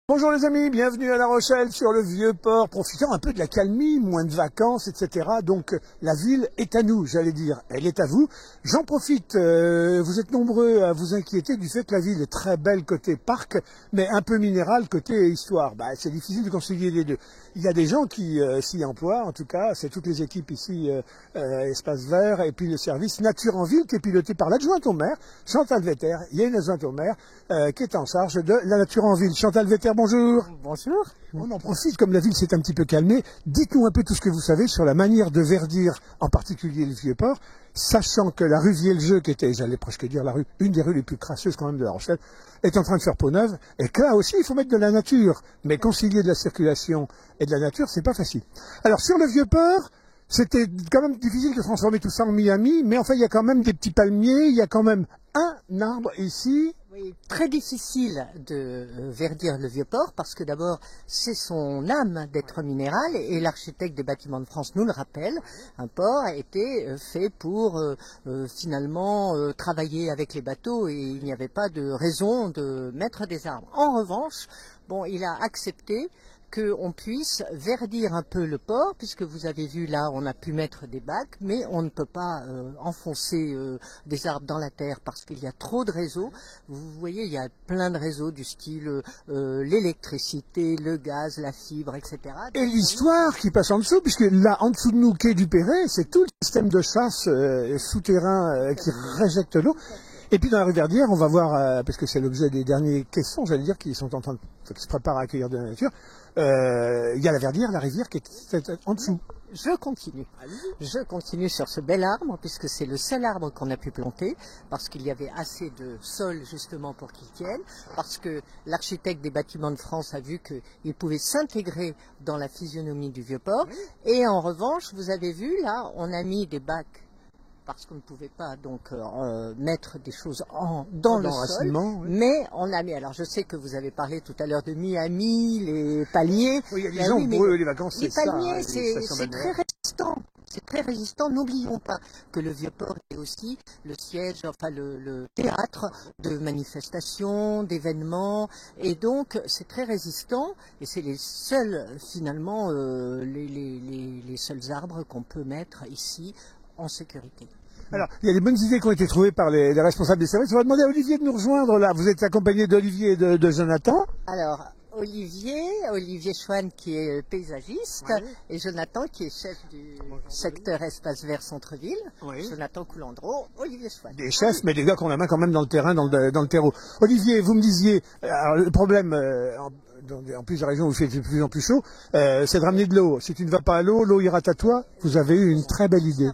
Bonjour les amis, bienvenue à La Rochelle sur le Vieux-Port, profitant un peu de la calmie, moins de vacances, etc. Donc la ville est à nous, j'allais dire, elle est à vous. J'en profite, vous êtes nombreux à vous inquiéter du fait que la ville est très belle côté parc, mais un peu minérale côté histoire. C'est difficile de concilier les deux. Il y a des gens qui s'y emploient, en tout cas, c'est toutes les équipes ici, Espace Vert, et puis le service Nature en Ville qui est piloté par l'adjointe au maire, Chantal Vetter. Il y a une adjointe au maire qui est en charge de la Nature en Ville. Chantal Vetter, bonjour. Bonjour. On en profite, comme la ville s'est un petit peu calmée. Dites-nous un peu tout ce que vous savez sur la manière de verdir, en particulier le Vieux-Port, sachant que la rue Vielle-Jeu, qui était, j'allais presque dire une des rues les plus crasseuses quand même de La Rochelle, est en train de faire peau neuve, et que là aussi il faut mettre de la nature. Mais concilier de la circulation et de la nature, c'est pas facile. Alors sur le Vieux-Port, c'était quand même difficile de transformer tout ça en Miami, mais enfin il y a quand même des petits palmiers, il y a quand même un arbre ici. Oui, très difficile de verdir le Vieux-Port parce que d'abord c'est son âme d'être minéral et l'architecte des Bâtiments de France nous le rappelle. Un port a été fait pour finalement travailler avec les bateaux et il n'y avait pas de raison de mettre des arbres. En revanche, il a accepté qu'on puisse verdir un peu le port, puisque vous avez vu là, on a pu mettre des bacs, mais on ne peut pas enfoncer des arbres dans la terre parce qu'il y a trop de réseaux. Vous voyez, il y a plein de réseaux du style l'électricité, le gaz, la fibre, etc. Et l'histoire qui passe en dessous, puisque là, en dessous de nous, quai du Perret, c'est tout le système de chasse souterrain qui réjecte l'eau. Et puis dans la rue Verdière, on va voir, parce que c'est l'objet des derniers caissons, j'allais dire, qui se préparent à accueillir de la nature, il y a la Verdière, la rivière qui est en dessous. Je continue sur ce bel arbre, puisque c'est le seul arbre qu'on a pu planter, parce qu'il y avait assez de sol justement pour qu'il tienne, parce que l'architecte des Bâtiments de France a vu qu'il pouvait s'intégrer dans la physionomie du Vieux-Port, et en revanche, vous avez vu, là, on a mis des bacs, parce qu'on ne pouvait pas donc mettre des choses dans le sol, mais on a mis, alors je sais que vous avez parlé tout à l'heure de Miami, les palmiers. Oui, il y a des gens pour eux, les vacances, c'est ça. Les palmiers, c'est très résistant. C'est très résistant. N'oublions pas que le Vieux-Port est aussi le siège, enfin le théâtre de manifestations, d'événements, et donc c'est très résistant. Et c'est les seuls, finalement, les seuls arbres qu'on peut mettre ici en sécurité. Alors, il y a des bonnes idées qui ont été trouvées par les responsables des services. On va demander à Olivier de nous rejoindre là. Vous êtes accompagné d'Olivier et de Jonathan. Alors, Olivier Chouane qui est paysagiste, et Jonathan qui est chef du secteur Espace Vert Centre-Ville. Jonathan Coulandreau, Olivier Chouane. Des chefs, mais des gars qui ont la main quand même dans le terrain, dans le terreau. Olivier, vous me disiez, alors, le problème, en plus de régions où il fait de plus en plus chaud, c'est de ramener de l'eau. Si tu ne vas pas à l'eau ira à toi. Vous avez eu une très belle idée.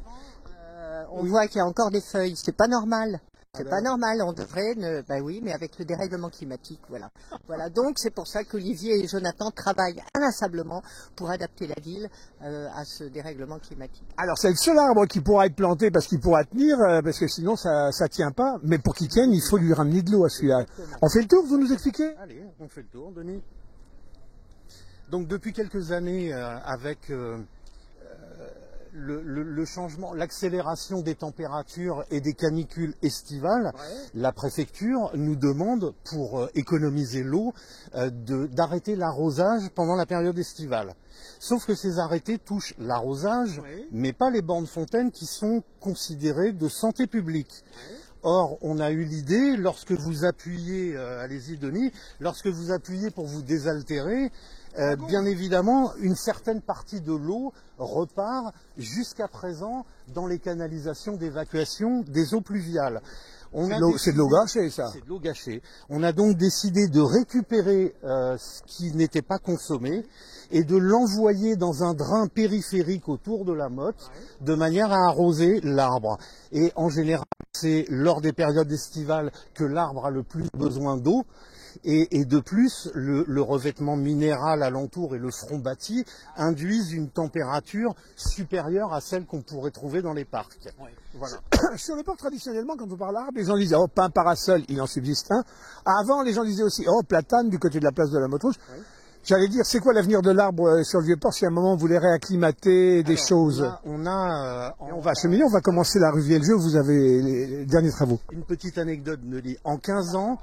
On voit qu'il y a encore des feuilles, c'est pas normal. C'est pas normal, on devrait, oui, mais avec le dérèglement climatique, voilà. Voilà, donc c'est pour ça qu'Olivier et Jonathan travaillent inlassablement pour adapter la ville à ce dérèglement climatique. Alors c'est le seul arbre qui pourra être planté parce qu'il pourra tenir, parce que sinon ça tient pas. Mais pour qu'il tienne, il faut lui ramener de l'eau à celui-là. On fait le tour, vous nous expliquez? Allez, on fait le tour, Denis. Donc depuis quelques années, avec le changement, l'accélération des températures et des canicules estivales, la préfecture nous demande, pour économiser l'eau, d'arrêter l'arrosage pendant la période estivale. Sauf que ces arrêtés touchent l'arrosage, mais pas les bornes fontaines qui sont considérées de santé publique. Or, on a eu l'idée, lorsque vous appuyez, allez-y Denis, lorsque vous appuyez pour vous désaltérer, bien évidemment, une certaine partie de l'eau repart jusqu'à présent dans les canalisations d'évacuation des eaux pluviales. C'est de l'eau gâchée, ça. C'est de l'eau gâchée. On a donc décidé de récupérer ce qui n'était pas consommé et de l'envoyer dans un drain périphérique autour de la motte de manière à arroser l'arbre. Et en général, c'est lors des périodes estivales que l'arbre a le plus besoin d'eau. Et de plus, le revêtement minéral alentour et le front bâti induisent une température supérieure à celle qu'on pourrait trouver dans les parcs. Voilà. Sur le port, traditionnellement, quand on parle arabe, les gens disaient « Oh, pain parasol, il en subsiste un ». Avant, les gens disaient aussi « Oh, platane » du côté de la place de la Motte Rouge. J'allais dire, c'est quoi l'avenir de l'arbre sur le Vieux-Port si à un moment vous voulez réacclimater des choses? On va acheminer, on va commencer la rue Vieljeu où vous avez les derniers travaux. Une petite anecdote, Nelly. En 15 ans,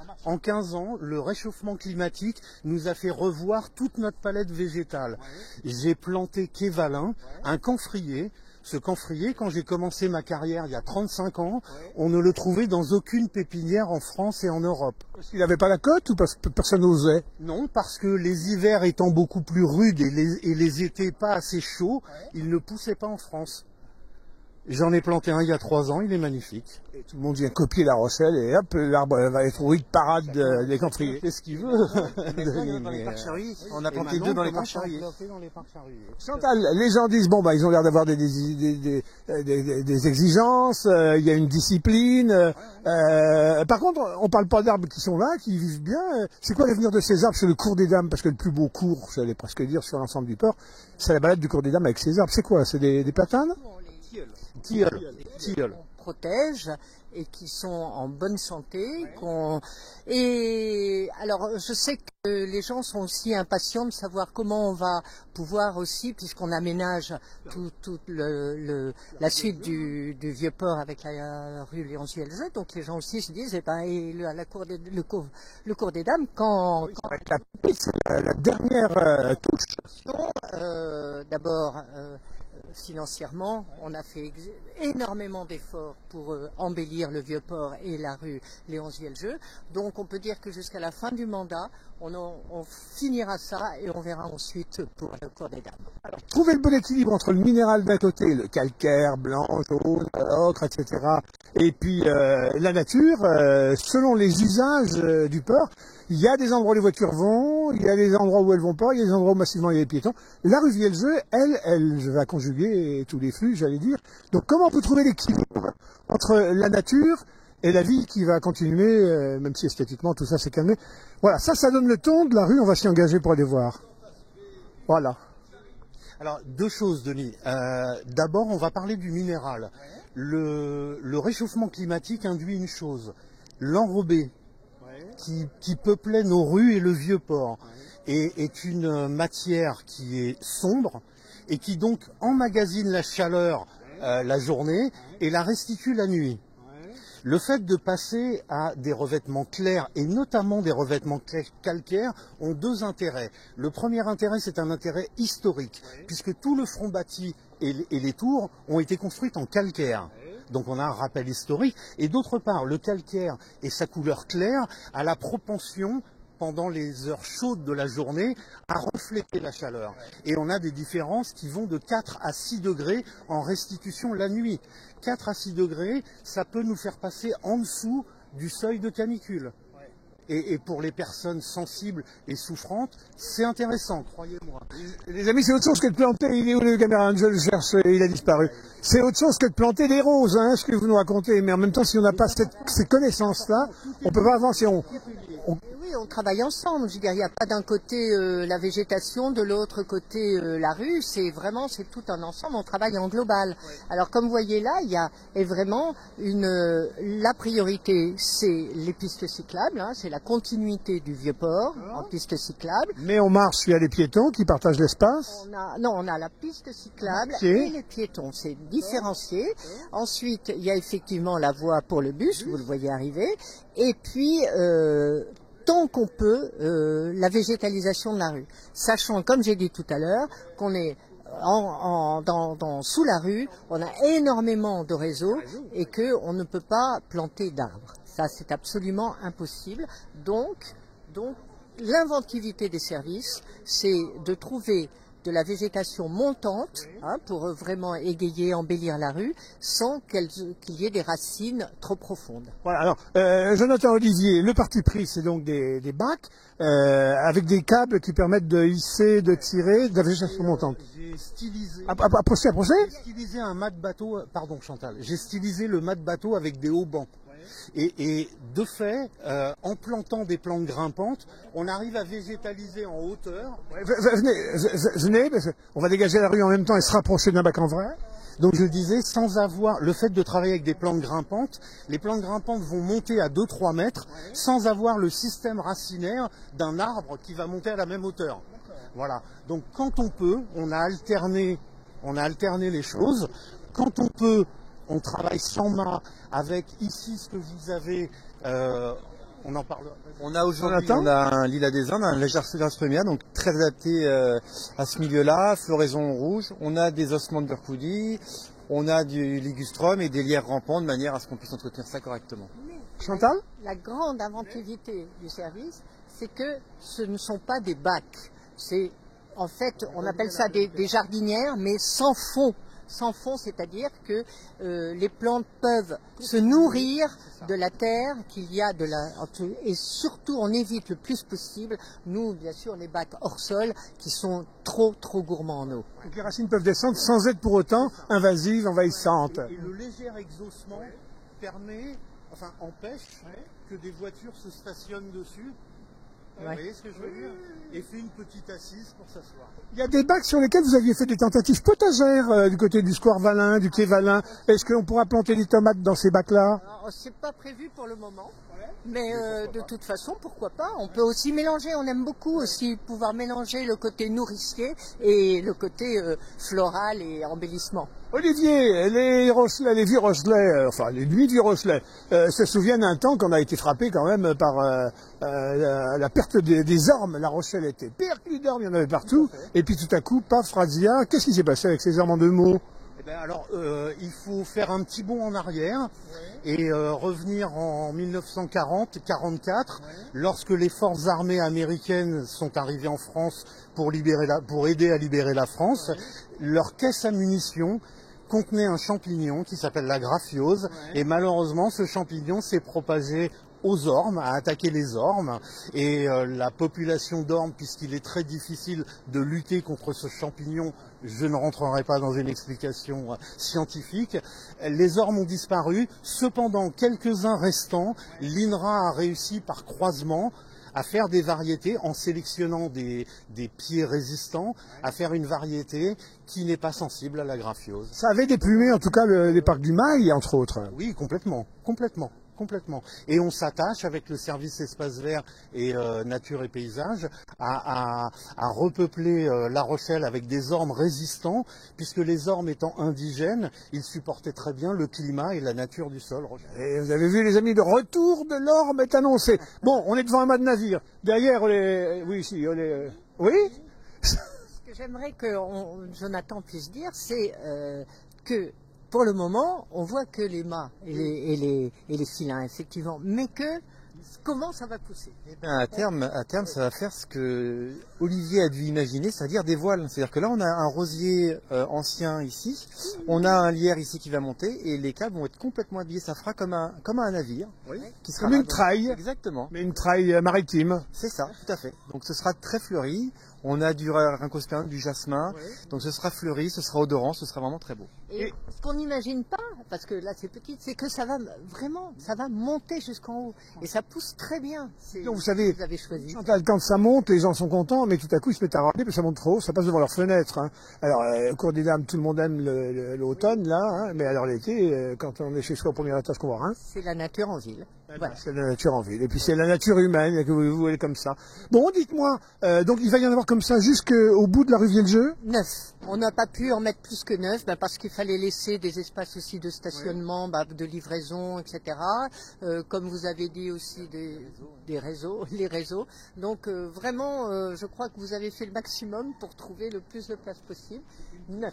le réchauffement climatique nous a fait revoir toute notre palette végétale. J'ai planté quai Valin, un camphrier. Ce camphrier, quand j'ai commencé ma carrière il y a 35 ans, on ne le trouvait dans aucune pépinière en France et en Europe. Parce qu'il n'avait pas la cote ou parce que personne n'osait? Non, parce que les hivers étant beaucoup plus rudes et les étés pas assez chauds, il ne poussait pas en France. J'en ai planté un il y a 3 ans, il est magnifique. Et tout le monde vient copier La Rochelle et hop, l'arbre va être au hit parade des camphriers. C'est ce qu'il veut. On a planté 2 dans les parcs charriers. Chantal, les gens disent, bon, bah, ils ont l'air d'avoir des exigences, il y a une discipline. Par contre, on parle pas d'arbres qui sont là, qui vivent bien. C'est quoi l'avenir de ces arbres sur le cours des Dames? Parce que le plus beau cours, j'allais presque dire, sur l'ensemble du port, c'est la balade du cours des Dames avec ces arbres. C'est quoi? C'est des platanes? Tilleuls. Protège et qui sont en bonne santé. Et alors, je sais que les gens sont aussi impatients de savoir comment on va pouvoir aussi, puisqu'on aménage toute la suite du Vieux-Port avec la rue Léon-Vieljeu, donc les gens aussi se disent, le cours des Dames, quand la dernière touche. d'abord, financièrement, on a fait énormément d'efforts pour embellir le Vieux-Port et la rue Léon-Vieljeu. Donc on peut dire que jusqu'à la fin du mandat, on finira ça et on verra ensuite pour le cours des Dames. Alors, trouver le bon équilibre entre le minéral d'un côté, le calcaire, blanc, jaune, ocre, etc., et puis la nature, selon les usages du port. Il y a des endroits où les voitures vont, il y a des endroits où elles vont pas, il y a des endroits où massivement il y a des piétons. La rue Vieljeu, elle va conjuguer tous les flux, j'allais dire. Donc comment on peut trouver l'équilibre entre la nature et la vie qui va continuer, même si esthétiquement tout ça s'est calmé. Voilà, ça donne le ton de la rue, on va s'y engager pour aller voir. Voilà. Alors, 2 choses, Denis. D'abord, on va parler du minéral. Le réchauffement climatique induit une chose, l'enrobé qui peuplait nos rues et le Vieux-Port est une matière qui est sombre et qui donc emmagasine la chaleur la journée et la restitue la nuit. Le fait de passer à des revêtements clairs, et notamment des revêtements calcaires, ont 2 intérêts. Le premier intérêt, c'est un intérêt historique, puisque tout le front bâti et les tours ont été construites en calcaire. Donc on a un rappel historique. Et d'autre part, le calcaire et sa couleur claire a la propension, pendant les heures chaudes de la journée, à refléter la chaleur. Et on a des différences qui vont de 4 à 6 degrés en restitution la nuit. 4 à 6 degrés, ça peut nous faire passer en dessous du seuil de canicule. Et pour les personnes sensibles et souffrantes, c'est intéressant, croyez-moi. Les amis, c'est autre chose que de planter, il est où le caméraman? Je le cherche, il a disparu. C'est autre chose que de planter des roses, hein, ce que vous nous racontez. Mais en même temps, si on n'a pas ces connaissances-là, on peut pas avancer. Oui, on travaille ensemble. Je veux dire, il n'y a pas d'un côté la végétation, de l'autre côté la rue. C'est tout un ensemble. On travaille en global. Alors, comme vous voyez là, il y a vraiment la priorité, c'est les pistes cyclables. Hein, c'est la continuité du Vieux-Port en pistes cyclables. Mais on marche, il y a les piétons qui partagent l'espace. On a la piste cyclable et les piétons. C'est différencié. Ensuite, il y a effectivement la voie pour le bus. Vous le voyez arriver. Et puis, tant qu'on peut, la végétalisation de la rue. Sachant, comme j'ai dit tout à l'heure, qu'on est sous la rue, on a énormément de réseaux et qu'on ne peut pas planter d'arbres. Ça, c'est absolument impossible. Donc l'inventivité des services, c'est de trouver de la végétation montante, hein, pour vraiment égayer, embellir la rue, sans qu'il y ait des racines trop profondes. Voilà, alors, Jonathan Olivier, le parti pris, c'est donc des bacs, avec des câbles qui permettent de hisser, de tirer, de la végétation montante. J'ai stylisé... Approchez. J'ai stylisé un mât de bateau, pardon Chantal, j'ai stylisé le mât de bateau avec des haubans. Et de fait, en plantant des plantes grimpantes, on arrive à végétaliser en hauteur. Venez, on va dégager la rue en même temps et se rapprocher d'un bac en vrai. Donc je le disais, sans avoir le fait de travailler avec des plantes grimpantes, les plantes grimpantes vont monter à 2-3 mètres sans avoir le système racinaire d'un arbre qui va monter à la même hauteur. Voilà. Donc quand on peut, on a alterné les choses. Quand on peut, on travaille sans mât avec ici ce que vous avez. On en parle. On a aujourd'hui un lilas des Indes, un Lagersphera premia, donc très adapté à ce milieu-là, floraison rouge. On a des ossements de Burkhoudi, on a du ligustrum et des lierres rampants de manière à ce qu'on puisse entretenir ça correctement. Chantal ? La grande inventivité du service, c'est que ce ne sont pas des bacs. C'est, en fait, on appelle ça des jardinières, mais sans fond. Sans fond, c'est-à-dire que les plantes peuvent se nourrir de la terre qu'il y a et surtout on évite le plus possible, nous bien sûr, les bacs hors sol qui sont trop gourmands en eau. Donc les racines peuvent descendre sans être pour autant invasives, envahissantes. Et le léger exhaussement empêche que des voitures se stationnent dessus. Vous voyez ce que je veux dire? Et fait une petite assise pour s'asseoir. Il y a des bacs sur lesquels vous aviez fait des tentatives potagères du côté du square Valin, du quai Valin. Est-ce qu'on pourra planter des tomates dans ces bacs-là? C'est pas prévu pour le moment, mais de toute façon, pourquoi pas? On peut aussi mélanger, on aime beaucoup aussi pouvoir mélanger le côté nourricier et le côté floral et embellissement. Olivier, les Rochelais, les vieux Rochelais, les nuits vieux Rochelais, se souviennent un temps qu'on a été frappé quand même par la perte des ormes. La Rochelle était perclue d'ormes, il y en avait partout. Et puis tout à coup, paf, razzia. Qu'est-ce qui s'est passé avec ces ormes en 2 mots? Il faut faire un petit bond en arrière et revenir en 1940-44, lorsque les forces armées américaines sont arrivées en France pour aider à libérer la France. Leur caisse à munitions contenait un champignon qui s'appelle la graphiose, et malheureusement ce champignon s'est propagé aux ormes, a attaqué les ormes, et la population d'ormes, puisqu'il est très difficile de lutter contre ce champignon, je ne rentrerai pas dans une explication scientifique, les ormes ont disparu. Cependant, quelques-uns restants, l'INRA a réussi par croisement à faire des variétés en sélectionnant des pieds résistants, à faire une variété qui n'est pas sensible à la graphiose. Ça avait déplumé en tout cas les parcs du Mail, entre autres. Oui, complètement. Et on s'attache avec le service espace vert et nature et paysage à repeupler La Rochelle avec des ormes résistants, puisque les ormes étant indigènes, ils supportaient très bien le climat et la nature du sol. Et vous avez vu les amis, le retour de l'orme est annoncé. Bon, on est devant un mât de navire. Derrière, oui. Ce que j'aimerais que Jonathan puisse dire, c'est que pour le moment, on voit que les mâts et les filins, effectivement, mais comment ça va pousser? À terme, ça va faire ce que Olivier a dû imaginer, c'est-à-dire des voiles. C'est-à-dire que là, on a un rosier ancien ici, on a un lierre ici qui va monter, et les câbles vont être complètement habillés. Ça fera comme un navire. Qui sera comme une traille. Exactement. Mais une traille maritime. C'est ça, tout à fait. Donc ce sera très fleuri. On a du rhincospin, du jasmin, donc ce sera fleuri, ce sera odorant, ce sera vraiment très beau. Et ce qu'on n'imagine pas, parce que là c'est petit, c'est que ça va monter jusqu'en haut. Et ça pousse très bien. Donc vous savez, vous avez choisi. Quand ça monte, les gens sont contents, mais tout à coup ils se mettent à râler parce que ça monte trop haut, ça passe devant leurs fenêtres. Alors, au cours des dames, tout le monde aime l'automne, là, mais alors l'été, quand on est chez soi au premier étage qu'on voit rien. C'est la nature en ville. Voilà. C'est la nature en ville. Et puis c'est la nature humaine que vous voyez comme ça. Bon, dites-moi, donc il va y en avoir comme ça jusqu'au bout de la rue Vielle-Jeu? 9. On n'a pas pu en mettre plus que 9, parce qu'il fallait laisser des espaces aussi de stationnement, de livraison, etc. Comme vous avez dit aussi les réseaux. Donc vraiment, je crois que vous avez fait le maximum pour trouver le plus de place possible. 9.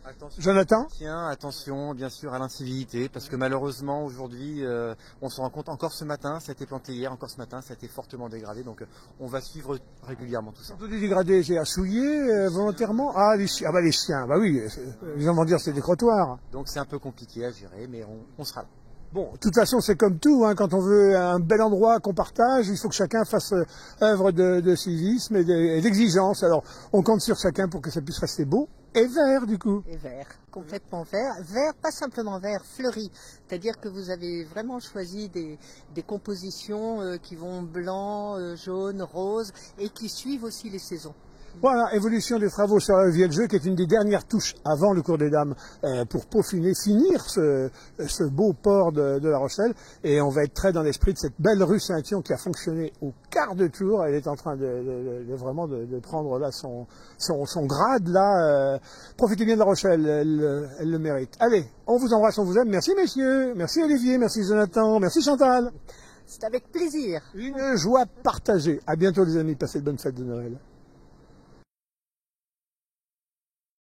Attention, Jonathan ? Attention bien sûr à l'incivilité, parce que malheureusement aujourd'hui on se rend compte, encore ce matin, ça a été planté hier, encore ce matin ça a été fortement dégradé, donc on va suivre régulièrement tout ça. Dégradé, c'est à souiller volontairement? Les chiens, oui, les gens vont dire c'est des trottoirs. Donc c'est un peu compliqué à gérer, mais on sera là. Bon, de toute façon, c'est comme tout, quand on veut un bel endroit qu'on partage, il faut que chacun fasse œuvre de civisme et d'exigence. Alors, on compte sur chacun pour que ça puisse rester beau et vert, du coup. Et vert, complètement vert. Vert, pas simplement vert, fleuri. C'est-à-dire que vous avez vraiment choisi des compositions qui vont blanc, jaune, rose et qui suivent aussi les saisons. Voilà, évolution des travaux sur la Vielle-Jeu, qui est une des dernières touches avant le cours des dames pour peaufiner, finir ce beau port de La Rochelle. Et on va être très dans l'esprit de cette belle rue Saint-Yon qui a fonctionné au quart de tour. Elle est en train vraiment de prendre là son grade là. Profitez bien de La Rochelle, elle le mérite. Allez, on vous embrasse, on vous aime. Merci messieurs, merci Olivier, merci Jonathan, merci Chantal. C'est avec plaisir. Une joie partagée. À bientôt les amis, passez de bonnes fêtes de Noël.